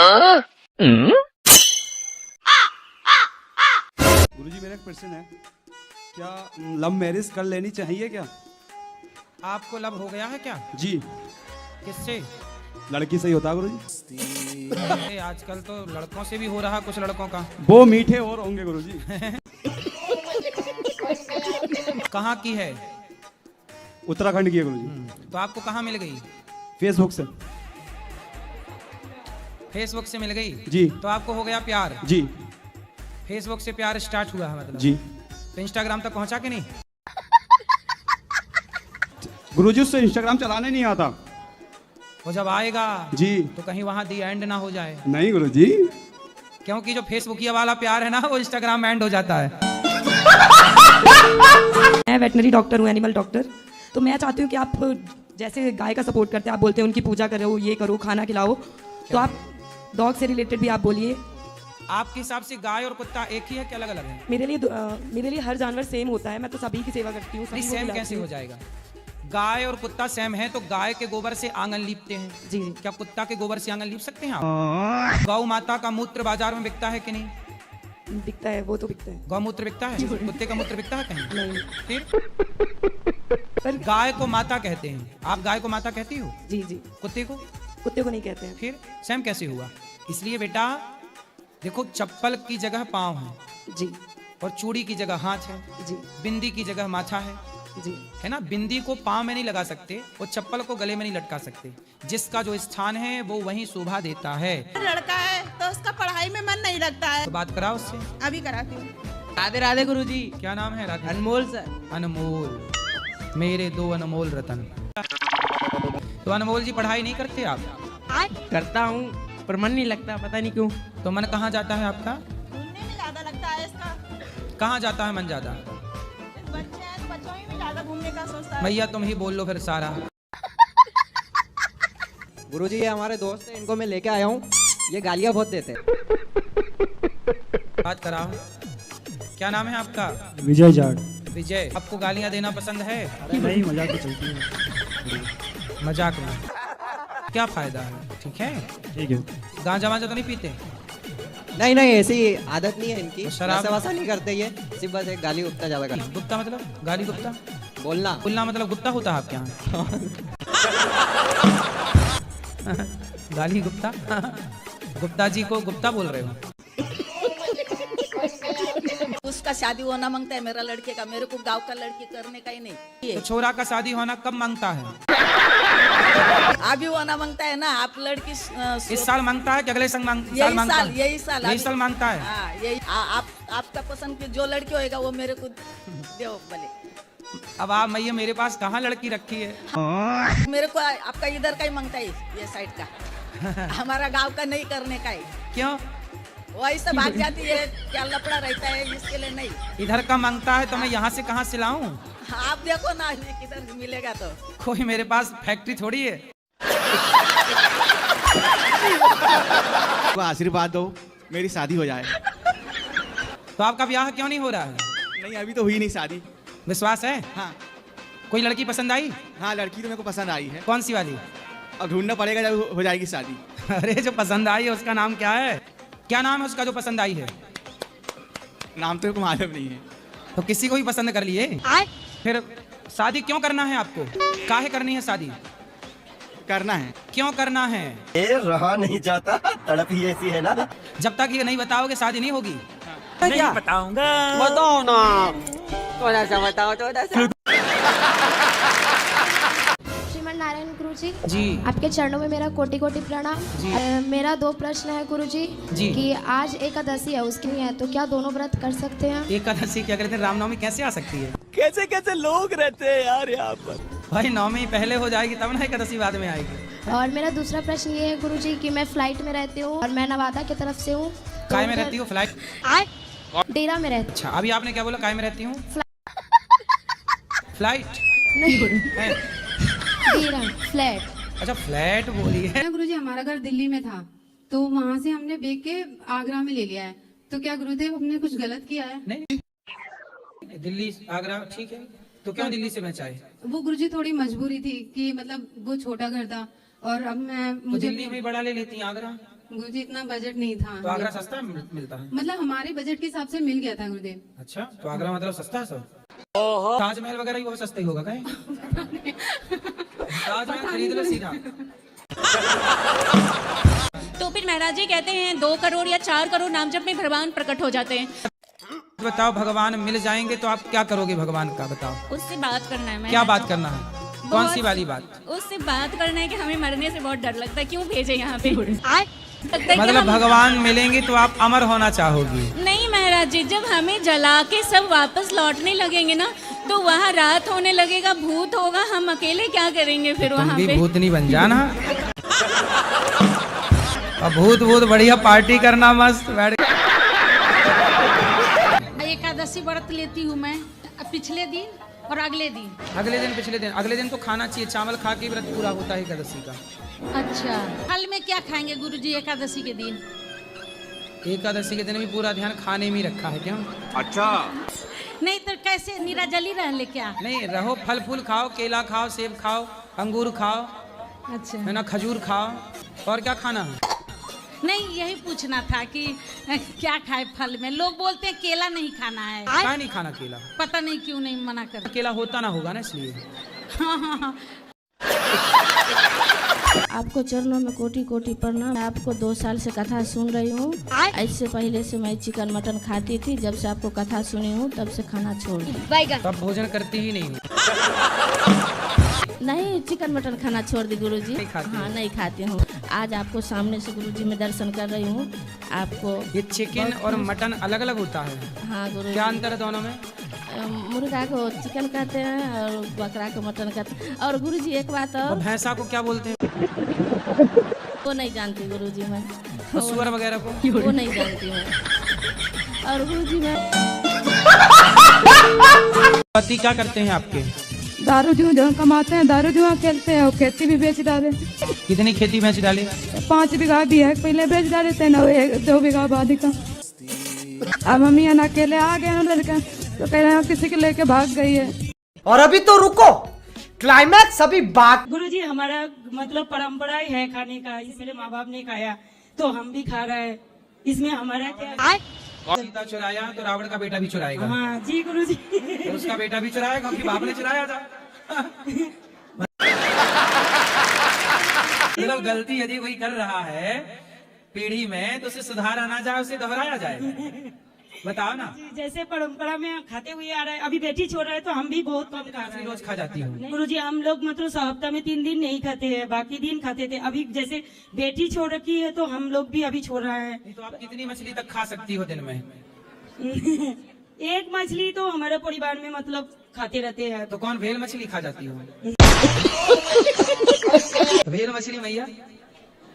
गुरुजी मेरा एक क्वेश्चन है, क्या लव मैरिज कर लेनी चाहिए क्या? आपको लव हो गया है क्या? जी। किससे? लड़की से ही होता है गुरुजी। अरे आजकल तो लड़कों से भी हो रहा, कुछ लड़कों का। वो मीठे और होंगे गुरुजी। कहाँ की है? उत्तराखंड की है गुरुजी। तो आपको कहाँ मिल गई? फेसबुक से। फेसबुक से मिल गई? जी। तो आपको हो गया प्यार? जी। फेसबुक से प्यार स्टार्ट हुआ है मतलब? जी। तो इंस्टाग्राम तक पहुंचा कि नहीं? गुरुजी उससे इंस्टाग्राम चलाने नहीं आता। वो जब आएगा जी। तो कहीं वहां दी एंड ना हो जाए। नहीं गुरुजी। क्योंकि जो फेसबुकिया वाला प्यार है ना, वो इंस्टाग्राम एंड हो जाता है। मैं वेटनरी डॉक्टर हूँ, एनिमल डॉक्टर। तो मैं चाहती हूँ कि आप जैसे गाय का सपोर्ट करते हैं, आप बोलते हैं उनकी पूजा करो, ये करो, खाना खिलाओ, तो आप डॉग से रिलेटेड भी आप बोलिए। आपके हिसाब से गाय और कुत्ता एक ही है कि अलग अलग है? मेरे लिए हर जानवर सेम होता है। मैं तो सभी की सेवा करती हूँ। नहीं, सेम कैसे हो जाएगा? गाय और कुत्ता सेम है तो गाय के गोबर से आंगन लीपते हैं जी। क्या कुत्ता के गोबर से आंगन लीप सकते हैं आप? गौ माता का मूत्र बाजार में बिकता है कि नहीं? बिकता है, वो तो बिकता है। गौमूत्र बिकता है? कुत्ते का मूत्र बिकता है कहीं? नहीं। फिर पर गाय को माता कहते हैं, आप गाय को माता कहती हो? जी जी। कुत्ते को? कुत्ते को नहीं कहते हैं। फिर सेम कैसे हुआ? इसलिए बेटा देखो, चप्पल की जगह पाँव है जी और चूड़ी की जगह हाथ है, जी बिंदी की जगह माथा जी। है ना? बिंदी को पाँव में नहीं लगा सकते और चप्पल को गले में नहीं लटका सकते। जिसका जो स्थान है वो वहीं शोभा देता है। लड़का है तो उसका पढ़ाई में मन नहीं लगता है। तो बात कराओ उससे। अभी कराती हूँ। राधे राधे गुरुजी। क्या नाम है? राधे। अनमोल सर। अनमोल, मेरे दो अनमोल रतन। तो अनमोल जी पढ़ाई नहीं करते आप? करता हूँ पर मन नहीं लगता, पता नहीं क्यों। तो मन कहाँ जाता है आपका? घूमने में ज्यादा लगता है इसका। कहाँ जाता है मन ज्यादा? बच्चे हैं तो बच्चों में भी ज्यादा घूमने का सोचता है। भैया तुम ही बोल लो फिर सारा। गुरुजी ये हमारे दोस्त हैं, इनको मैं लेके आया हूँ, ये गालियाँ बहुत देते हैं। बात कराओ। क्या नाम है आपका? विजय जाट। विजय, आपको गालियाँ देना पसंद है? नहीं, मजाक तो चलती है। मजाक में क्या फायदा है? ठीक है। ठीक है। गांजा वांजा तो नहीं पीते? नहीं नहीं, ऐसी आदत नहीं है इनकी। तो शराब- नशा वशा नहीं करते ये, सिर्फ बस एक गाली गुप्ता ज्यादा करते गुप्ता मतलब? गाली गुप्ता? बोलना। कुल्ला मतलब गुप्ता होता है आपके यहाँ? गाली गुप्ता? गुप्ता जी को गुप्ता बोल रहे हो? उसका शादी होना मांगता है, मेरा लड़के का। मेरे को गांव का लड़की करने का ही नहीं। तो छोरा का शादी होना कब मांगता है? अभी होना मांगता है ना। आप लड़की इस साल मांगता है कि अगले साल मांगता यही है? साल यही साल यही अभी- साल मांगता है। हाँ, यही आपका पसंद की जो लड़की होएगा वो मेरे को दो बोले। अब आप मैया मेरे पास कहाँ लड़की रखी है? मेरे को आपका इधर का ही मांगता है, ये साइड का। हमारा गांव का नहीं करने का है। क्यों? वो ऐसा भाग जाती है, क्या लफड़ा रहता है, इसके लिए नहीं। इधर का मांगता है तो मैं यहाँ से कहाँ से लाऊं? आप देखो ना किधर मिलेगा तो। कोई मेरे पास फैक्ट्री थोड़ी है। को आशीर्वाद दो, मेरी शादी हो जाए। तो आपका ब्याह क्यों नहीं हो रहा है? नहीं, अभी तो हुई नहीं शादी। विश्वास है? हाँ कोई लड़की पसंद आई? हाँ, लड़की तो मेरे को पसंद आई है। कौन सी वाली? अब ढूंढना पड़ेगा जब हो जाएगी शादी। अरे जो पसंद आई है उसका नाम क्या है? क्या नाम है उसका जो पसंद आई है? नाम तो मेरे को मालूम नहीं है। तो किसी को भी पसंद कर लिए? फिर शादी क्यों करना है आपको? काहे करनी है शादी? करना है। क्यों करना है? रहा नहीं जाता, तड़प ही ऐसी है ना। जब तक ये नहीं बताओगे शादी नहीं होगी। नहीं बताऊंगा। बताओ ना, थोड़ा सा बताओ, थोड़ा सा। श्रीमन नारायण गुरु जी, जी आपके चरणों में मेरा कोटि कोटि प्रणाम। जी। मेरा दो प्रश्न है गुरु जी जी। कि आज एकादशी है, उसके लिए है तो क्या दोनों व्रत कर सकते हैं? एकादशी क्या कहते हैं? रामनवमी कैसे आ सकती है? कैसे कैसे लोग रहते हैं यार यहाँ पर। भाई नवमी पहले हो जाएगी तब ना एकादशी बाद में आएगी। और मेरा दूसरा प्रश्न ये है गुरु जी कि मैं फ्लाइट में रहती हूँ और मैं नवादा की तरफ से हूँ। तो काय में रहती हो? फ्लाइट? डेरा में रहती अच्छा, अभी आपने क्या बोला? काय में रहती हूँ? फ्लाइट? नहीं, है? डेरा फ्लैट। अच्छा, फ्लैट बोली है। गुरुजी हमारा घर दिल्ली में था तो वहाँ से हमने बेच के आगरा में ले लिया है, तो क्या गुरुदेव हमने कुछ गलत किया है? नहीं, दिल्ली आगरा ठीक है, तो क्यों दिल्ली से बचाए? वो गुरुजी थोड़ी मजबूरी थी कि मतलब वो छोटा घर था और अब मैं तो मुझे दिल्ली में बड़ा ले लेती आगरा। गुरुजी इतना बजट नहीं था। तो आगरा सस्ता मिलता है? मतलब हमारे बजट के हिसाब से मिल गया था गुरुदेव। अच्छा, तो आगरा मतलब सस्ता है सब? ताजमहल वगैरह ही बहुत सस्ता ही होगा कहीं? ताजमहल खरीद लो सीधा। तो फिर महाराज जी कहते हैं 2 करोड़ या 4 करोड़ नाम जप में भगवान प्रकट हो जाते हैं। बताओ, भगवान मिल जाएंगे तो आप क्या करोगे भगवान का? बताओ। उससे बात करना है। क्या बात करना है? कौन सी वाली बात? उससे बात करना है कि हमें मरने से बहुत डर लगता है, क्यों भेजे यहाँ पे? मतलब भगवान मिलेंगे तो आप अमर होना चाहोगी? नहीं महाराज जी, जब हमें जला के सब वापस लौटने लगेंगे ना, तो वहाँ रात होने लगेगा, भूत होगा, हम अकेले क्या करेंगे फिर वहाँ पे? भूतनी बन जाना। अब भूत बढ़िया पार्टी करना मस्त बैठ। एकादशी व्रत लेती हूँ मैं, पिछले दिन और अगले दिन। अगले दिन तो खाना चाहिए, चावल खा के व्रत पूरा होता है एकादशी का। अच्छा, फल में क्या खाएंगे गुरुजी एकादशी के दिन? एकादशी के दिन भी पूरा ध्यान खाने में ही रखा है क्या? अच्छा, नहीं तो कैसे निराजली रह ले क्या? नहीं रहो, फल फूल खाओ, केला खाओ, सेब खाओ, अंगूर खाओ, अच्छा है ना, खजूर खाओ। और क्या खाना है? नहीं, यही पूछना था कि क्या खाए फल में। लोग बोलते हैं केला नहीं खाना है। क्या नहीं खाना केला? पता नहीं क्यों नहीं मना कर। केला होता ना होगा ना, इसलिए। हाँ। आपको चरणों में कोटि कोटि प्रणाम। मैं आपको 2 साल से कथा सुन रही हूँ। इससे पहले से मैं चिकन मटन खाती थी, जब से आपको कथा सुनी हूँ तब से खाना छोड़ दी। तब भोजन करती ही नहीं? नहीं, चिकन मटन खाना छोड़ दी गुरुजी। हाँ, नहीं खाती हूँ। आज आपको सामने से गुरुजी में दर्शन कर रही हूँ। आपको ये चिकन और मटन अलग अलग होता है? हाँ गुरुजी। क्या अंतर है दोनों में? मुर्गा को चिकन कहते हैं और बकरा को मटन कहते हैं। और गुरुजी एक बात और, भैंसा को क्या बोलते हैं? वो नहीं जानती गुरुजी मैं। सुअर वगैरह को? वो नहीं जानती मैं। और गुरुजी मैं। पति क्या करते हैं आपके? दारू जुआ कमाते हैं, दारू जुआ खेलते हैं और खेती भी बेच डाले। कितनी खेती भैंस डाले? 5 बीघा भी है, पहले बेच डाले थे ना, 2 बीघा बाद का। अब हम यहाँ अकेले आ गए हैं लड़का, तो कह रहे हैं किसी के लेके भाग गई है। और अभी तो रुको, क्लाइमैक्स अभी बात। गुरुजी, हमारा मतलब परंपरा ही है खाने का, इसलिए माँ बाप ने खाया तो हम भी खा रहे हैं, इसमें हमारा क्या? सीता चुराया तो रावण का बेटा भी चुराएगा। हाँ जी गुरुजी। तो उसका बेटा भी चुराएगा क्योंकि बाप ने चुराया था। मतलब गलती यदि कोई कर रहा है पीढ़ी में, तो उसे सुधारा ना जाए, उसे दोहराया जाए। बताओ ना। जैसे परंपरा में खाते हुए आ रहा है, अभी बेटी छोड़ रहा है तो हम भी बहुत कम खा रहे हैं। रोज खा जाती हूँ गुरुजी, हम लोग मतलब हफ्ता में 3 दिन नहीं खाते हैं, बाकी दिन खाते थे। अभी जैसे बेटी छोड़ रखी है तो हम लोग भी अभी छोड़ रहे हैं। तो आप कितनी मछली तक खा सकती हो दिन में? एक मछली तो हमारे परिवार में मतलब खाते रहते हैं। तो कौन भेल मछली खा जाती हो? भेल मछली मैया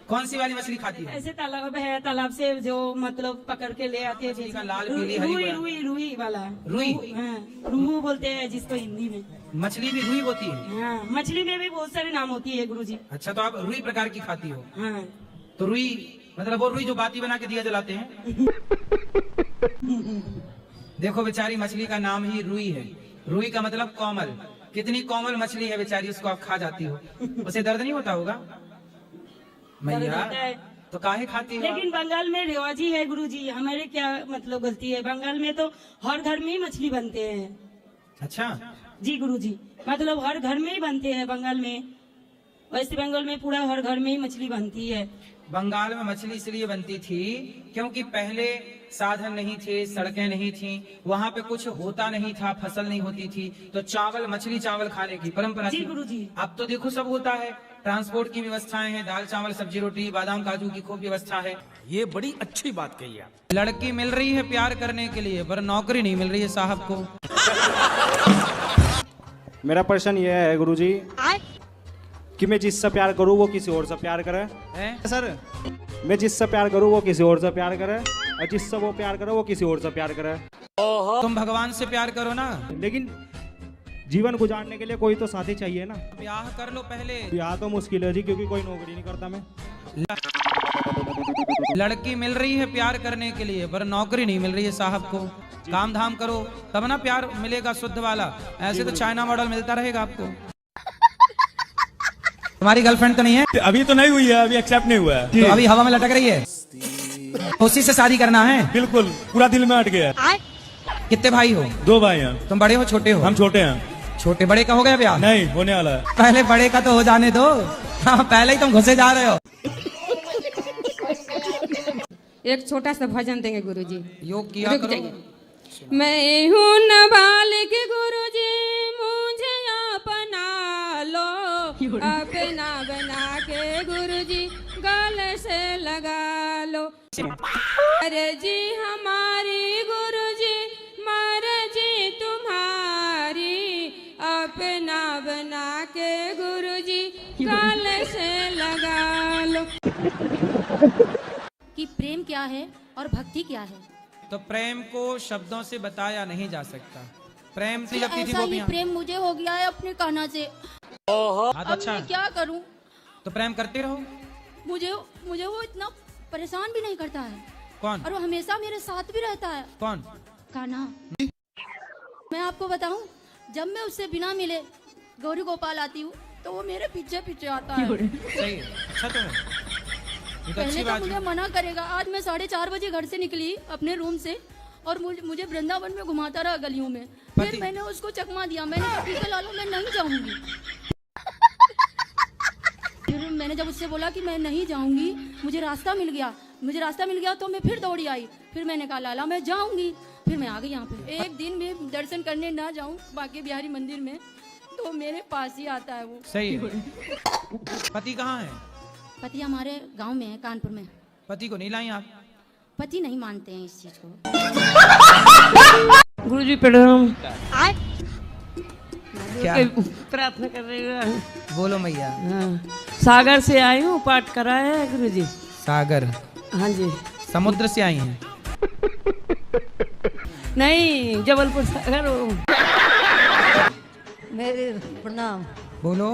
कौन सी वाली मछली खाती है? ऐसे तालाब है, तालाब से जो मतलब पकड़ के ले आते हैं, लाल पीली हरी रुई वाला। रुई? हाँ, रूहू बोलते हैं जिसको हिंदी में। मछली भी रुई होती है? हाँ, मछली में भी बहुत सारे नाम होती है गुरुजी। अच्छा, तो आप रुई प्रकार की खाती हो? हाँ। तो रुई मतलब वो रुई जो बाती बना के दिया जलाते हैं? देखो बेचारी मछली का नाम ही रुई है। रुई का मतलब कोमल। कितनी कोमल मछली है बेचारी, उसको आप खा जाती हो, उसे दर्द नहीं होता होगा मैया? तो काहे खाती हो? लेकिन बंगाल में रिवाजी है गुरुजी, हमारे क्या मतलब गलती है? बंगाल में तो हर घर में ही मछली बनते हैं। अच्छा जी गुरुजी, मतलब हर घर में ही बनते हैं बंगाल में। वेस्ट बंगाल में पूरा हर घर में ही मछली बनती है। बंगाल में मछली इसलिए बनती थी क्योंकि पहले साधन नहीं थे, सड़कें नहीं थी, वहाँ पे कुछ होता नहीं था, फसल नहीं होती थी, तो चावल मछली चावल खाने की परंपरा जी थी। गुरुजी। अब तो देखो सब होता है, ट्रांसपोर्ट की व्यवस्थाएं हैं, दाल चावल सब्जी रोटी बादाम काजू की खूब व्यवस्था है। ये बड़ी अच्छी बात कही आप। लड़की मिल रही है प्यार करने के लिए, पर नौकरी नहीं मिल रही है साहब को। मेरा प्रश्न ये है गुरुजी कि मैं जिससे प्यार करूं वो किसी और से प्यार करे। सर, मैं जिससे प्यार करूं वो किसी और से प्यार करे, और जिससे वो प्यार करे वो किसी और से प्यार करे। तुम भगवान से प्यार करो ना। लेकिन जीवन गुजारने के लिए कोई तो साथी चाहिए ना। ब्याह कर लो पहले। ब्याह तो मुश्किल है जी, क्योंकि कोई नौकरी नहीं करता मैं। लड़की मिल रही है प्यार करने के लिए, पर नौकरी नहीं मिल रही है साहब को। काम धाम करो तब ना प्यार मिलेगा शुद्ध वाला, ऐसे तो चाइना मॉडल मिलता रहेगा आपको। तुम्हारी गर्लफ्रेंड तो नहीं है? अभी तो नहीं हुई है, अभी एक्सेप्ट नहीं हुआ है। तो अभी हवा में लटक रही है, उसी से शादी करना है? बिल्कुल, पूरा दिल में अट गया। कितने भाई हो? 2 भाई हैं। तुम बड़े हो छोटे हो? हम छोटे हैं। छोटे बड़े का हो गया ब्याह? नहीं, होने वाला है। पहले बड़े का तो हो जाने दो। हाँ, पहले ही तुम घुसे जा रहे हो। एक छोटा सा भजन देंगे गुरुजी। योग किया रुक करो। जाइए। मैं हूँ नाबालिग गुरुजी, मुझे अपना लो, अपना बना के गुरुजी गले से लगा लो। अरे जी हमारी गुरुजी, मर्जी तुम्हारी, अपना बना के गुरुजी गले से लगा लो। कि प्रेम क्या है और भक्ति क्या है? तो प्रेम को शब्दों से बताया नहीं जा सकता। प्रेम से जब थी ऐसा वो ही प्रेम मुझे हो गया है अपने कान्हा से। हाँ, अब मैं क्या करूं? तो प्रेम करते रहो। मुझे वो इतना परेशान भी नहीं करता है। कौन? और वो हमेशा मेरे साथ भी रहता है। कौन? कान्हा। मैं आपको बताऊं, जब मैं उससे बिना मिले गौरी गोपाल आती हूँ तो वो मेरे पीछे पीछे आता है। सही है, अच्छा तो है। ये तो पहले अच्छी तो बात मुझे है। मना करेगा। आज मैं 4:30 बजे घर से निकली अपने रूम से और मुझे वृंदावन में घुमाता रहा गलियों में। फिर मैंने उसको चकमा दिया। मैंने कहा ठीक है लालो, मैं नहीं जाऊंगी। फिर मैंने जब उससे बोला कि मैं नहीं जाऊंगी, मुझे रास्ता मिल गया तो मैं फिर दौड़ी आई। फिर मैंने कहा लाला मैं जाऊंगी। फिर मैं आ गई यहाँ पे। एक दिन भी दर्शन करने ना जाऊं बांके बिहारी मंदिर में तो मेरे पास ही आता है वो। सही है। पति कहाँ है? पति हमारे गांव में है, कानपुर में। पति को नहीं लाई आप? पति नहीं मानते हैं इस चीज को। गुरुजी प्रणाम। क्या प्रार्थना कर रही हूँ? बोलो मैया। सागर से आई हूँ, पाठ कराया है गुरुजी। सागर? हाँ जी। समुद्र से आई हैं? नहीं, जबलपुर सागर हो। मेरे प्रणाम। बोलो।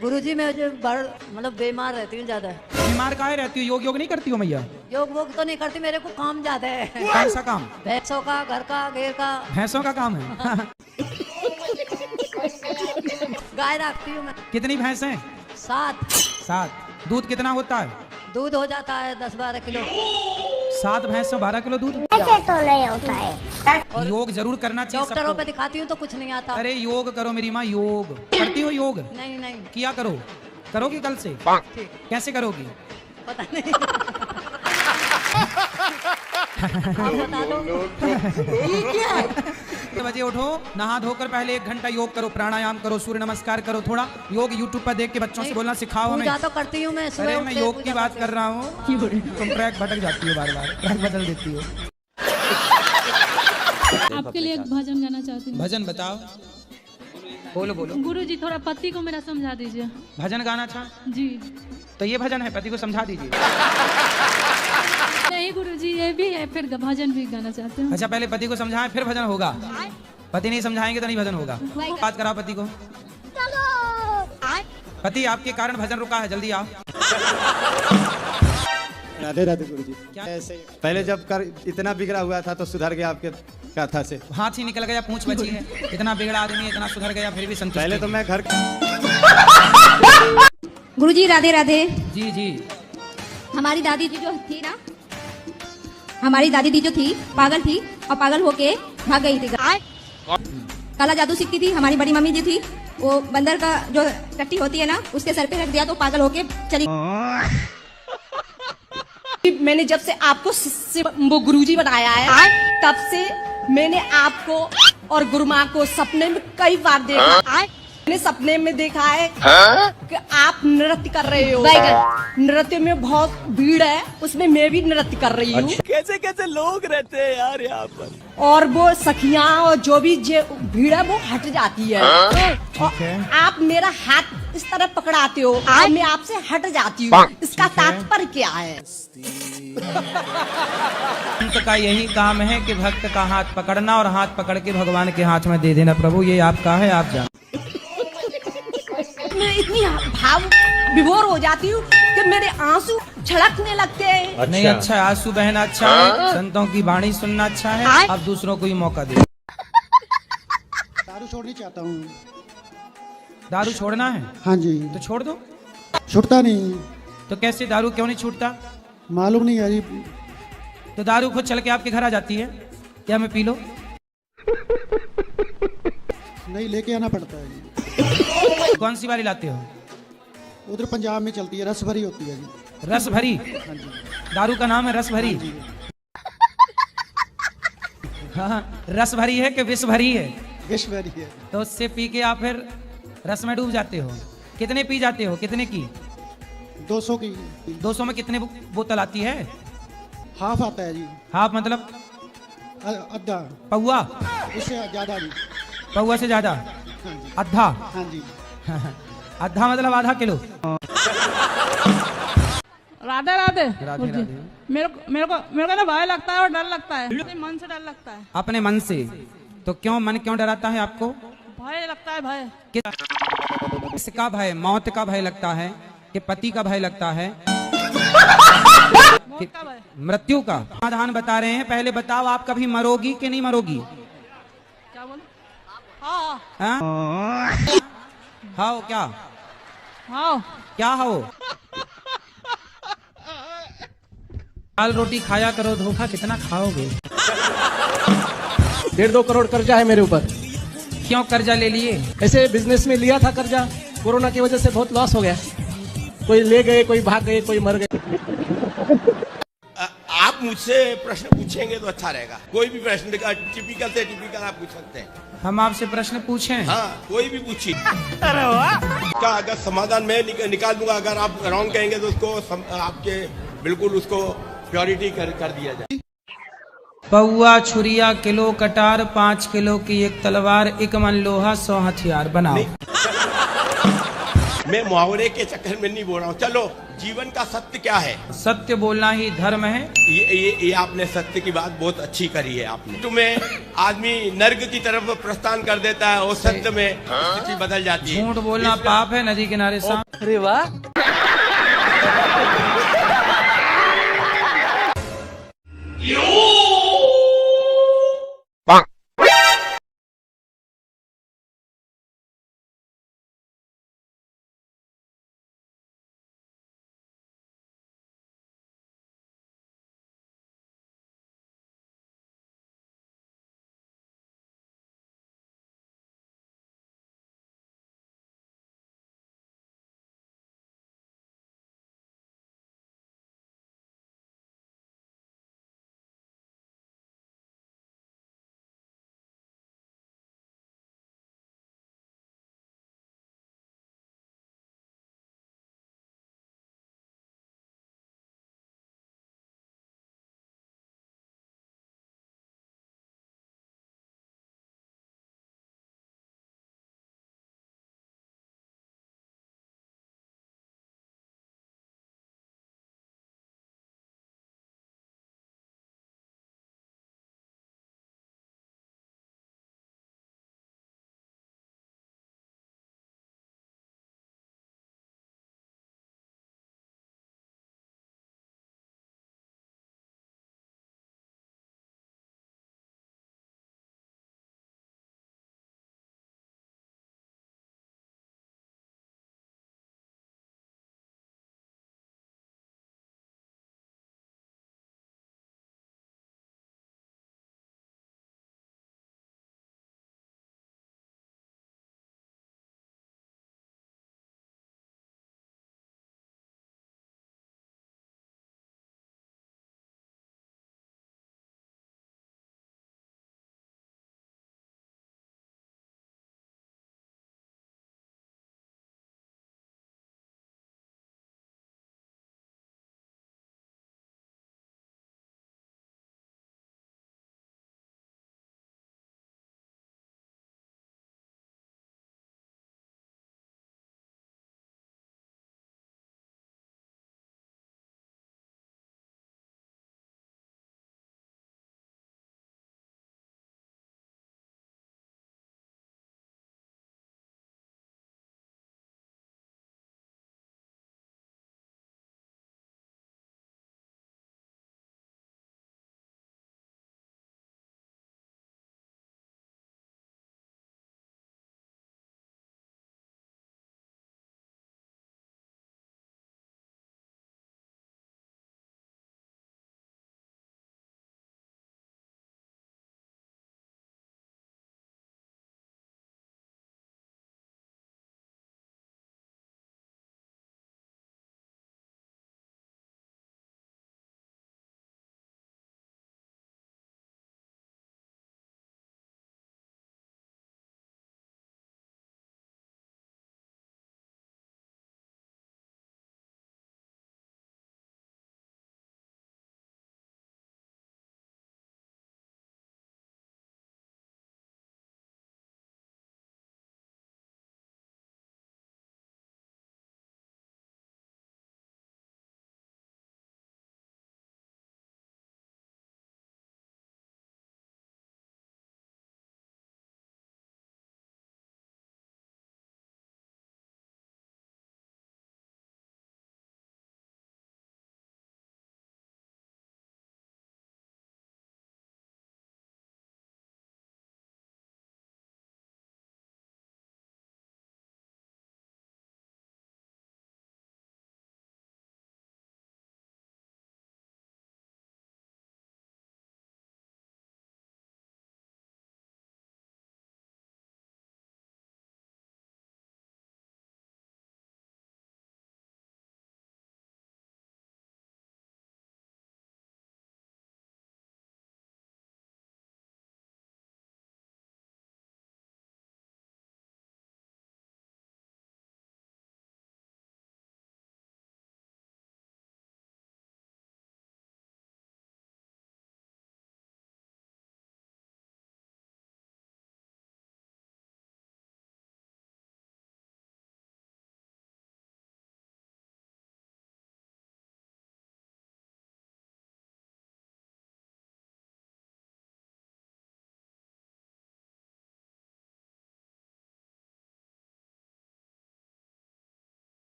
गुरुजी मैं जो मतलब बीमार रहती हूँ ज्यादा। बीमार काहे रहती हो? योग नहीं करती हो मैया? योग वोग तो नहीं करती, मेरे को काम ज्यादा है। कौन सा काम? भैंसों का, घर का, घेर का। भैंसों का काम है? गाय रखती हूँ मैं। कितनी भैंस हैं? 7। दूध कितना होता है? दूध हो जाता है 10-12 किलो। 7 भैंसों 12 किलो दूध? ऐसे तो नहीं होता है। योग जरूर करना चाहिए सबको। डॉक्टरों पे दिखाती हूँ तो कुछ नहीं आता। अरे योग करो मेरी माँ, योग करती हो? योग नहीं किया करो। करोगी कल से? कैसे करोगी? पता नहीं। आप बता दो। ये क्या है? 7 बजे उठो, नहा धोकर पहले 1 घंटा योग करो, प्राणायाम करो, सूर्य नमस्कार करो। थोड़ा योग यूट्यूब पर देख के बच्चों से बोलना सिखाओ हमें। पूजा तो करती हूँ मैं। अरे मैं योग की बात कर रहा हूँ। तुम ट्रैक भटक जाती हो, बार बार ट्रैक बदल देती हो। आपके लिए एक भजन गाना चाहती हूँ। भजन बताओ। बोलो बोलो। गुरुजी थोड़ा पति को मेरा समझा दीजिए। भजन गाना था जी। तो ये भजन है, पति को समझा दीजिए। नहीं गुरुजी, ये भी है, फिर भजन भी गाना चाहते हैं। अच्छा, पहले पति को समझाएं फिर भजन होगा। पति नहीं समझाएंगे तो नहीं भजन होगा। बात कराओ पति को। पति आपके कारण भजन रुका है, जल्दी आओ। राधे राधे गुरुजी। क्या? ऐसे पहले जब कर इतना बिगड़ा हुआ था तो सुधर गया आपके कथा से। हाथ ही निकल गया, पूंछ बची है। इतना बिगड़ा आदमी इतना सुधर गया, फिर भी संतुष्ट। पहले तो मैं घर गुरुजी राधे राधे। जी जी। हमारी दादी जी जो थी ना, हमारी दादी जी जो थी पागल थी और पागल होके भाग गई थी। काला जादू सीखती थी। हमारी बड़ी मम्मी जी थी, वो बंदर का जो टट्टी होती है ना उसके सर पे रख दिया तो पागल होके चली। मैंने जब से आपको वो गुरुजी बनाया है तब से मैंने आपको और गुरु माँ को सपने में कई बार देखा। मैंने सपने में देखा है कि आप नृत्य कर रहे हो। नृत्य में बहुत भीड़ है, उसमें मैं भी नृत्य कर रही हूँ। कैसे कैसे लोग रहते हैं यार यहाँ पर। और वो सखियाँ और जो भी भीड़ है वो हट जाती है। और आप मेरा हाथ इस तरह पकड़ाते हो और मैं आपसे हट जाती हूँ। इसका तात्पर्य क्या है? संत का यही काम है कि भक्त का हाथ पकड़ना और हाथ पकड़ के भगवान के हाथ में दे देना। प्रभु ये आपका है, आप जान। मैं इतनी भाव विभोर हो जाती हूँ कि मेरे आंसू छलकने लगते हैं। अच्छा। नहीं, अच्छा है, आंसू बहना अच्छा है, संतों की वाणी सुनना अच्छा है। अब दूसरों को ही मौका दे। दारू छोड़नी चाहता हूँ। दारू छोड़ना है? हाँ जी। तो छोड़ दो। छूटता नहीं। तो कैसे दारू क्यों नहीं छूटता? मालूम नहीं है जी। तो दारू खुद चल के आपके घर आ जाती है क्या? मैं पी लो? नहीं, लेके आना पड़ता है जी। कौन सी वाली लाते हो? उधर पंजाब में चलती है, रस भरी होती है जी। रस भरी? हाँ जी। दारू का नाम है रस भरी? हाँ, रस भरी है कि विष भरी है? विष भरी है। तो उससे पी के आप फिर रस में डूब जाते हो। कितने पी जाते हो? कितने की? 200 की। 200 में कितने बोतल आती है? हाफ आता है जी। हाफ मतलब? आधा। पौवा? उससे ज्यादा जी। पौवा से ज्यादा? हाँ जी। आधा? हाँ जी। आधा मतलब आधा किलो। राधे राधे। राधे राधे। मेरे को ना भय लगता है और डर लगता है, अपने मन से डर लगता है। अपने मन से? तो क्यों मन क्यों डराता है आपको? भय लगता है, भय। किसका भय? मौत का भय लगता है कि पति का भय लगता है? मृत्यु का। समाधान बता रहे हैं, पहले बताओ आप कभी मरोगी कि नहीं मरोगी? क्या बोले? हाँ। हाँ क्या? हाँ क्या हो? दाल रोटी खाया करो, धोखा कितना खाओगे? 1.5-2 करोड़ कर्जा है मेरे ऊपर। क्यों कर्जा ले लिए? ऐसे बिजनेस में लिया था कर्जा, कोरोना की वजह से बहुत लॉस हो गया। कोई ले गए, कोई भाग गए, कोई मर गए। आप मुझसे प्रश्न पूछेंगे तो अच्छा रहेगा। कोई भी प्रश्न टिपिकल से टिपिकल आप पूछ सकते हैं। हम आपसे प्रश्न पूछें? हाँ, कोई भी पूछिए। का अगर समाधान मैं निकाल दूंगा, अगर आप रॉन्ग कहेंगे तो उसको आपके बिल्कुल उसको प्योरिटी कर दिया जाए। पौआ, छुरिया, किलो कटार, 5 किलो की एक तलवार, 1 मन लोहा, 100 हथियार बनाओ। मैं मुहावरे के चक्कर में नहीं बोल रहा हूँ। चलो, जीवन का सत्य क्या है? सत्य बोलना ही धर्म है। ये आपने सत्य की बात बहुत अच्छी करी है आपने। तुम्हें आदमी नर्क की तरफ प्रस्थान कर देता है और सत्य में स्थिति बदल जाती है। झूठ बोलना पाप है नदी किनारे साहब। अरे वाह,